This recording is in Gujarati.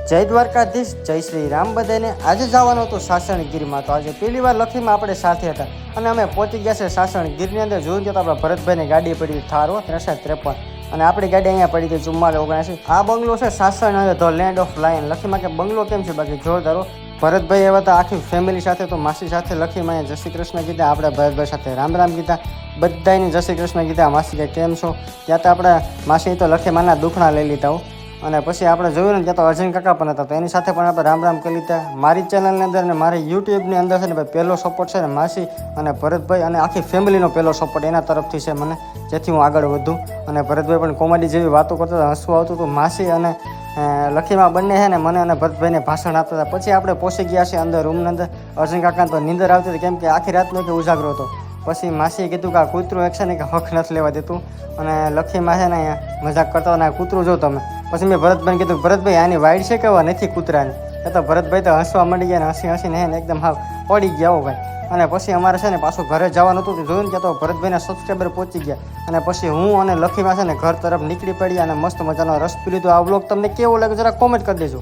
જય દ્વારકાધીશ, જય શ્રી રામ બધાને। આજે જવાનું હતું સાસણગીરમાં। તો આજે પહેલી વાર લખીમાં આપણે સાથે હતા અને અમે પહોંચી ગયા છે સાસણગીરની અંદર। જોયું તો આપણા ભરતભાઈની ગાડી પડી થારો 353 અને આપણી ગાડી અહીંયા પડી હતી 4479। આ બંગલો છે Sasan the land of lion. લખીમાં કે બંગલો કેમ છે બાકી જોરદારો। ભરતભાઈ એવા હતા આખી ફેમિલી સાથે, તો માસી સાથે લખીમાં અહીંયા જય શ્રી કૃષ્ણ કીધા, આપણા ભરતભાઈ સાથે રામ રામ કીધા, બધાની જય શ્રી કૃષ્ણ કીધા। માસી કે કેમ છો? ત્યાં તો આપણા માસી તો લખીમાંના દુખણા લઈ લીધા હો। અને પછી આપણે જોયું ને ત્યાં તો અર્જુન કાકા પણ હતા, તો એની સાથે પણ આપણે રામ રામ કરી લીધા। મારી ચેનલની અંદર અને મારી યુટ્યુબની અંદર છે ને ભાઈ પહેલો સપોર્ટ છે ને માસી અને ભરતભાઈ અને આખી ફેમિલીનો પહેલો સપોર્ટ એના તરફથી છે મને, જેથી હું આગળ વધું। અને ભરતભાઈ પણ કોમેડી જેવી વાતો કરતા હતા, હસવું આવતું હતું। માસી અને લખીમાં બંને છે ને મને અને ભરતભાઈને ભાષણ આપતા હતા। પછી આપણે પહોંચી ગયા છે અંદર રૂમની અંદર। અર્જુન કાકાને તો નીંદર આવતી હતી, કેમ કે આખી રાતનો કે ઉજાગરો હતો। પછી માસીએ કીધું કે આ કૂતરું એક છે ને કે હક નથી લેવા દેતું, અને લખીમાં છે ને અહીંયા મજાક કરતા અને આ કૂતરું જો તમે। પછી મેં ભરતભાઈને કીધું ભરતભાઈ આની વાઈડ છે કે નથી કૂતરાની? એ તો ભરતભાઈ તો હસવા માંડી ગયા ને હસી હસીને ને એકદમ હાવ પડી ગયા હો ભાઈ। અને પછી અમારે છે ને પાછું ઘરે જવાનું હતું, જોયું ને ત્યાં તો ભરતભાઈના સબસ્ક્રાઈબર પહોંચી ગયા। અને પછી હું અને લખીમાં છે ને ઘર તરફ નીકળી પડ્યા અને મસ્ત મજાનો રસ પી લીધો। આ વ્લોગ તમને કેવો લાગે જરા કોમેન્ટ કરી દેજો।